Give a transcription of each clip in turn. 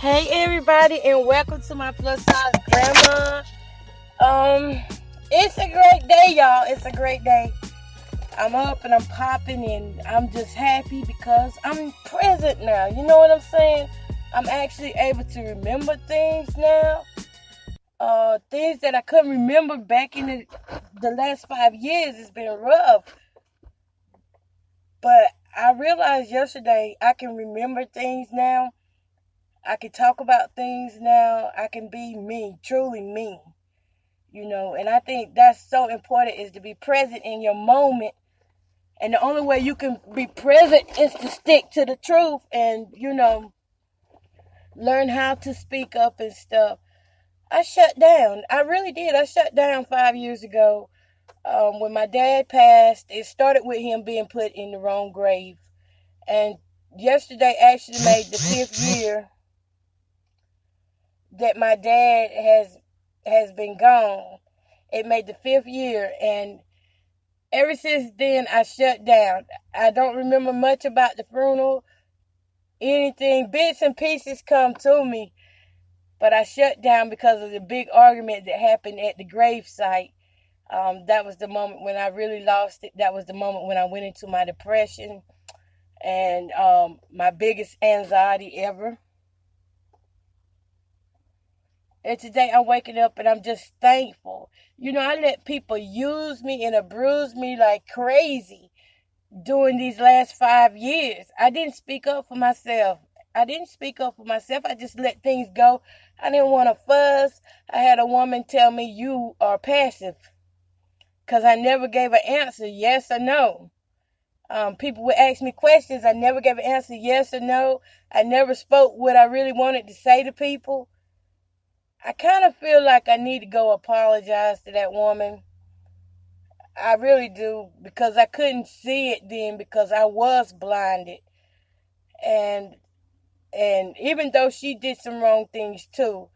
Hey everybody, and welcome to my plus size grandma. It's a great day, y'all. It's a great day. I'm up and I'm popping, and I'm just happy because I'm present now. You know what I'm saying? I'm actually able to remember things now. Things that I couldn't remember back in the last 5 years. It's been rough, but I realized yesterday I can remember things now. I can talk about things now. I can be me, truly me, and I think that's so important is to be present in your moment. And the only way you can be present is to stick to the truth and, learn how to speak up and stuff. I shut down. I really did. I shut down 5 years ago. When my dad passed, it started with him being put in the wrong grave. And yesterday actually made the 5th year that my dad has been gone. It made the 5th year, and ever since then I shut down. I don't remember much about the funeral. Anything, bits and pieces come to me, but I shut down because of the big argument that happened at the grave site. That was the moment when I really lost it. That was the moment when I went into my depression and my biggest anxiety ever. And today I'm waking up and I'm just thankful. I let people use me and abuse me like crazy during these last 5 years. I didn't speak up for myself. I just let things go. I didn't want to fuss. I had a woman tell me, "You are passive," because I never gave an answer, yes or no. People would ask me questions. I never gave an answer, yes or no. I never spoke what I really wanted to say to people. I kind of feel like I need to go apologize to that woman. I really do, because I couldn't see it then because I was blinded. And even though she did some wrong things too,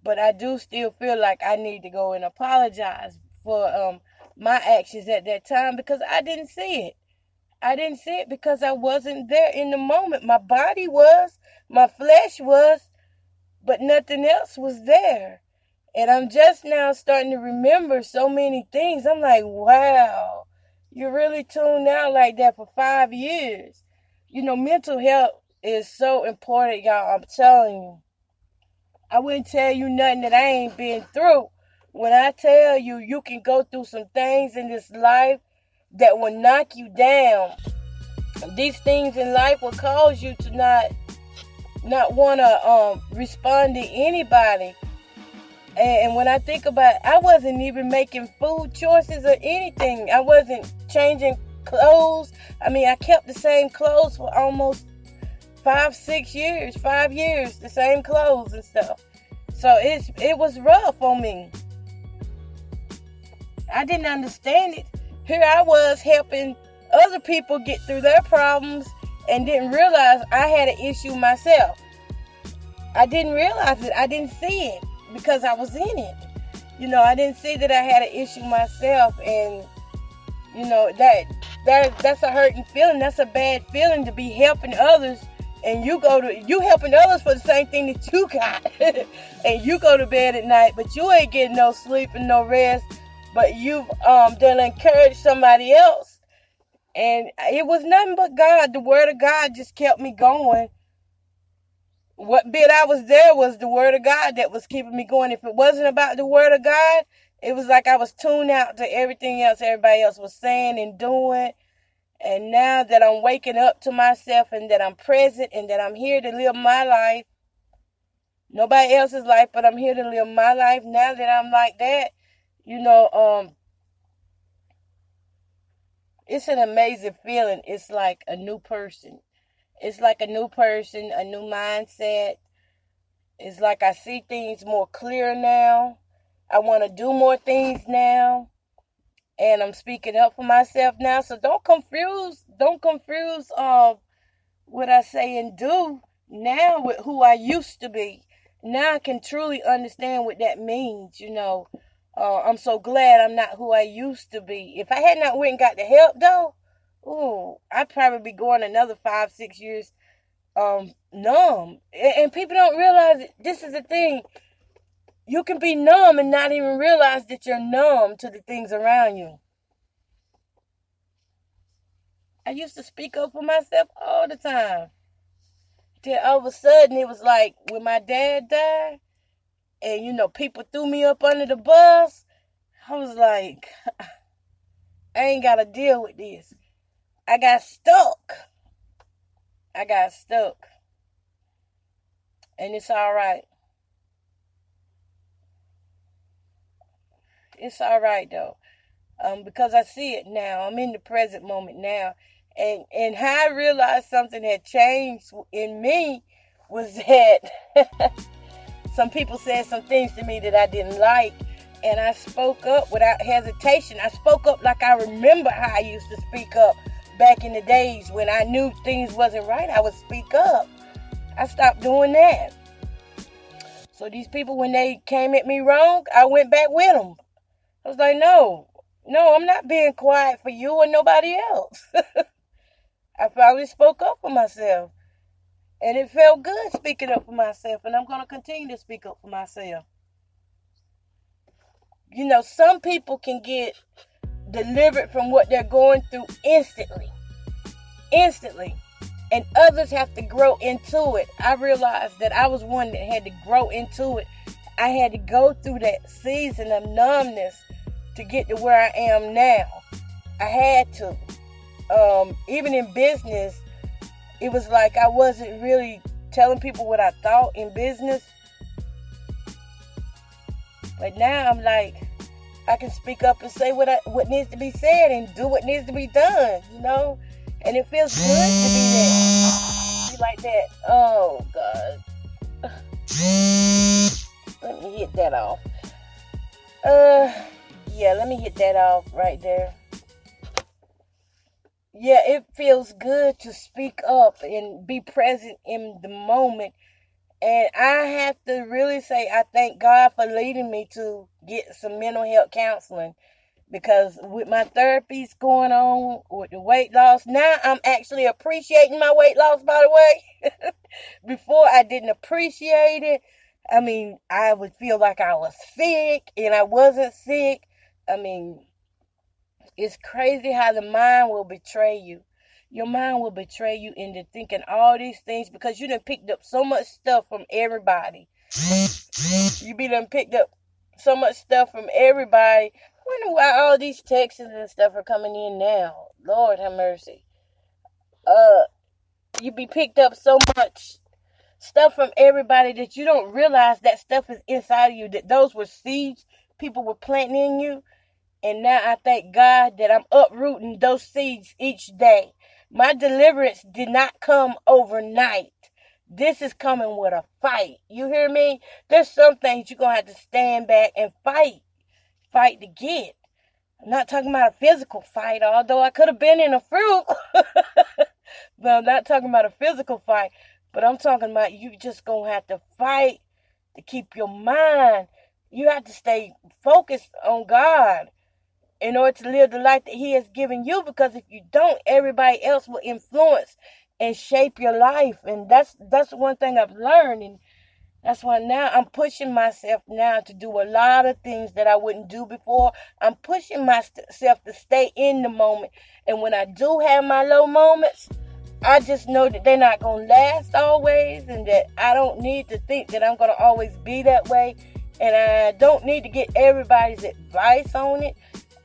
but I do still feel like I need to go and apologize for my actions at that time because I didn't see it. I didn't see it because I wasn't there in the moment. My body was, my flesh was, but nothing else was there. And I'm just now starting to remember so many things. I'm like, wow, you really tuned out like that for 5 years. Mental health is so important, y'all. I'm telling you. I wouldn't tell you nothing that I ain't been through. When I tell you, you can go through some things in this life that will knock you down. These things in life will cause you to not want to respond to anybody. And when I think about it, I wasn't even making food choices or anything. I wasn't changing clothes. I kept the same clothes for almost 5 years, the same clothes and stuff. So it was rough on me. I didn't understand it. Here I was helping other people get through their problems and didn't realize I had an issue myself. I didn't realize it. I didn't see it because I was in it. I didn't see that I had an issue myself, and that's a hurting feeling. That's a bad feeling to be helping others, and you helping others for the same thing that you got, and you go to bed at night, but you ain't getting no sleep and no rest, but you've done encourage somebody else, and it was nothing but God. The word of God just kept me going. What bit I was there was the word of God that was keeping me going. If it wasn't about the word of God, it was like I was tuned out to everything else everybody else was saying and doing. And now that I'm waking up to myself and that I'm present and that I'm here to live my life, nobody else's life, but I'm here to live my life. Now that I'm like that, it's an amazing feeling. It's like a new person. It's like a new person, a new mindset. It's like I see things more clear now. I want to do more things now. And I'm speaking up for myself now. So don't confuse what I say and do now with who I used to be. Now I can truly understand what that means, I'm so glad I'm not who I used to be. If I had not went and got the help though, I'd probably be going another 5, 6 years numb. And people don't realize it. This is the thing. You can be numb and not even realize that you're numb to the things around you. I used to speak up for myself all the time. Till all of a sudden it was like when my dad died and people threw me up under the bus, I was like, I ain't got to deal with this. I got stuck. And it's all right. It's all right though. Because I see it now. I'm in the present moment now. And how I realized something had changed in me was that some people said some things to me that I didn't like. And I spoke up without hesitation. I spoke up like I remember how I used to speak up back in the days when I knew things wasn't right. I would speak up. I stopped doing that. So these people, when they came at me wrong, I went back with them. I was like, no, I'm not being quiet for you or nobody else. I finally spoke up for myself. And it felt good speaking up for myself. And I'm going to continue to speak up for myself. Some people can get delivered from what they're going through instantly. And others have to grow into it. I realized that I was one that had to grow into it. I had to go through that season of numbness to get to where I am now. I had to. Even in business, it was like I wasn't really telling people what I thought in business. But now I'm like, I can speak up and say what needs to be said and do what needs to be done, And it feels good to be there. Be like that. Oh, God. Let me hit that off. Yeah, let me hit that off right there. Yeah, it feels good to speak up and be present in the moment. And I have to really say I thank God for leading me to get some mental health counseling. Because with my therapies going on, with the weight loss, now I'm actually appreciating my weight loss, by the way. Before I didn't appreciate it. I mean, I would feel like I was sick and I wasn't sick. I mean, it's crazy how the mind will betray you. Your mind will betray you into thinking all these things because you done picked up so much stuff from everybody. You be done picked up so much stuff from everybody. I wonder why all these texts and stuff are coming in now. Lord have mercy. You be picked up so much stuff from everybody that you don't realize that stuff is inside of you, that those were seeds people were planting in you. And now I thank God that I'm uprooting those seeds each day. My deliverance did not come overnight. This is coming with a fight. You hear me? There's some things you're going to have to stand back and fight. Fight to get. I'm not talking about a physical fight, although I could have been in a fruit. But I'm not talking about a physical fight. But I'm talking about you just going to have to fight to keep your mind. You have to stay focused on God in order to live the life that He has given you. Because if you don't, everybody else will influence and shape your life. And that's one thing I've learned. And that's why now I'm pushing myself now to do a lot of things that I wouldn't do before. I'm pushing myself to stay in the moment. And when I do have my low moments, I just know that they're not going to last always. And that I don't need to think that I'm going to always be that way. And I don't need to get everybody's advice on it.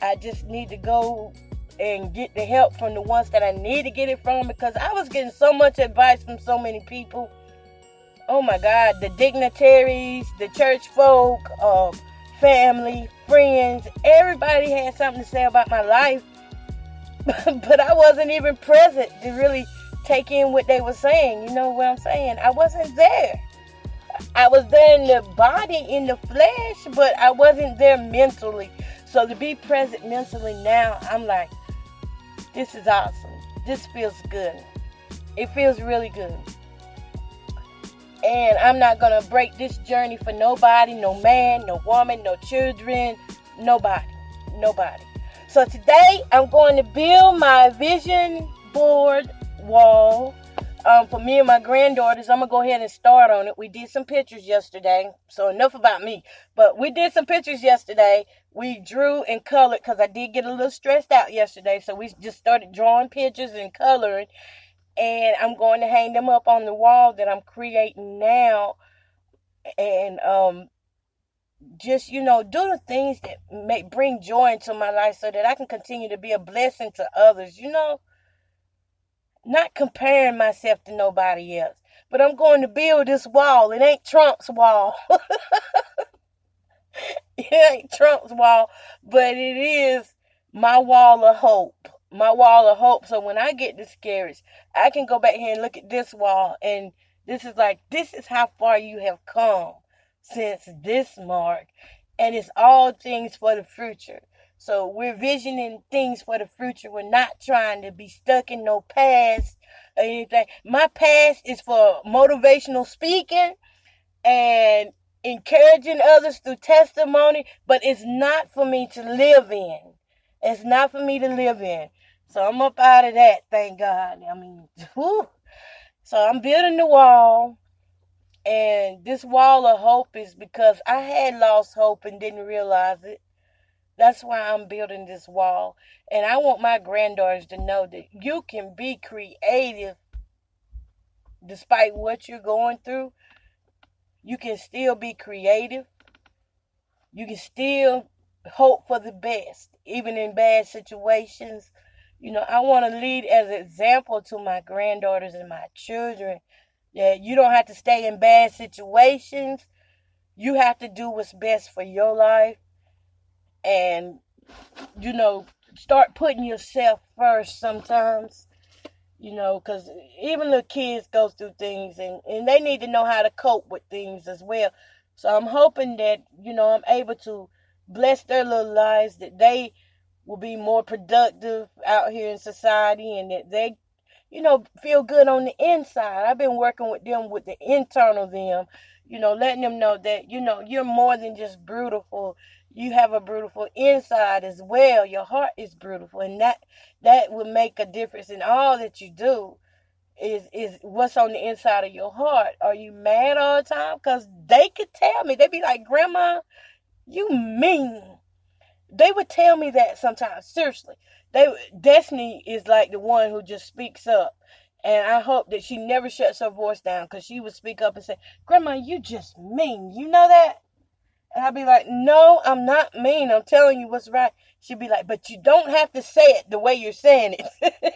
I just need to go and get the help from the ones that I need to get it from. Because I was getting so much advice from so many people. Oh my God, the dignitaries, the church folk, family, friends, everybody had something to say about my life. But I wasn't even present to really take in what they were saying. You know what I'm saying? I wasn't there. I was there in the body, in the flesh, but I wasn't there mentally. So to be present mentally now, I'm like, this is awesome. This feels good. It feels really good. And I'm not going to break this journey for nobody, no man, no woman, no children, nobody. So today I'm going to build my vision board wall. for me and my granddaughters, I'm going to go ahead and start on it. We did some pictures yesterday. So enough about me. But we did some pictures yesterday. We drew and colored because I did get a little stressed out yesterday. So we just started drawing pictures and coloring. And I'm going to hang them up on the wall that I'm creating now. And just, do the things that bring joy into my life so that I can continue to be a blessing to others, Not comparing myself to nobody else. But I'm going to build this wall. It ain't Trump's wall. It ain't Trump's wall, but it is my wall of hope. My wall of hope. So when I get discouraged, I can go back here and look at this wall. And this is how far you have come since this mark. And it's all things for the future. So we're visioning things for the future. We're not trying to be stuck in no past or anything. My past is for motivational speaking and encouraging others through testimony, but it's not for me to live in. It's not for me to live in. So I'm up out of that, thank God. Whew. So I'm building the wall. And this wall of hope is because I had lost hope and didn't realize it. That's why I'm building this wall. And I want my granddaughters to know that you can be creative despite what you're going through. You can still be creative. You can still hope for the best, even in bad situations. I want to lead as an example to my granddaughters and my children that you don't have to stay in bad situations. You have to do what's best for your life. And, start putting yourself first sometimes. Because even little kids go through things and they need to know how to cope with things as well. So I'm hoping that, I'm able to bless their little lives, that they will be more productive out here in society and that they, feel good on the inside. I've been working with them with the internal them, letting them know that, you're more than just beautiful. You have a beautiful inside as well. Your heart is beautiful. And that will make a difference in all that you do is what's on the inside of your heart. Are you mad all the time? Because they could tell me. They'd be like, Grandma, you mean. They would tell me that sometimes. Seriously. Destiny is like the one who just speaks up. And I hope that she never shuts her voice down because she would speak up and say, Grandma, you just mean. You know that? And I'd be like, no, I'm not mean. I'm telling you what's right. She'd be like, but you don't have to say it the way you're saying it.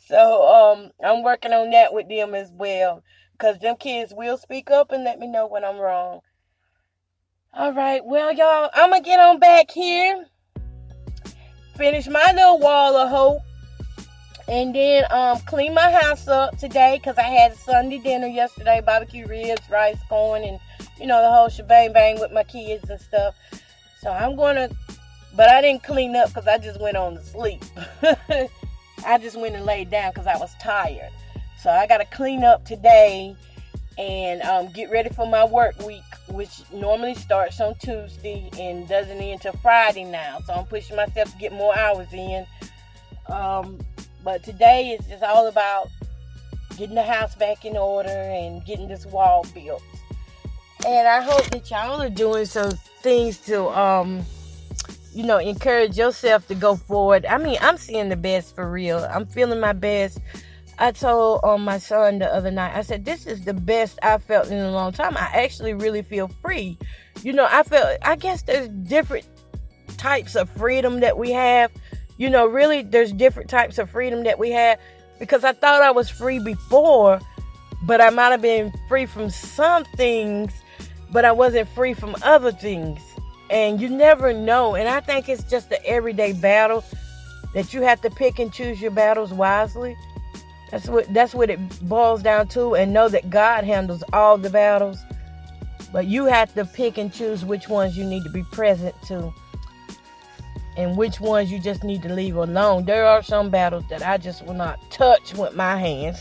So I'm working on that with them as well. Because them kids will speak up and let me know when I'm wrong. All right. Well, y'all, I'm going to get on back here. Finish my little wall of hope. And then clean my house up today because I had a Sunday dinner yesterday. Barbecue ribs, rice, corn, and the whole shebang bang with my kids and stuff. So but I didn't clean up because I just went on to sleep. I just went and laid down because I was tired. So I got to clean up today and get ready for my work week, which normally starts on Tuesday and doesn't end until Friday now. So I'm pushing myself to get more hours in. But today is just all about getting the house back in order and getting this wall built. And I hope that y'all are doing some things to, encourage yourself to go forward. I'm seeing the best for real. I'm feeling my best. I told my son the other night, I said, this is the best I've felt in a long time. I actually really feel free. I guess there's different types of freedom that we have. Really, there's different types of freedom that we have. Because I thought I was free before, but I might have been free from some things, but I wasn't free from other things. And you never know. And I think it's just an everyday battle that you have to pick and choose your battles wisely. That's what it boils down to. And know that God handles all the battles. But you have to pick and choose which ones you need to be present to. And which ones you just need to leave alone. There are some battles that I just will not touch with my hands.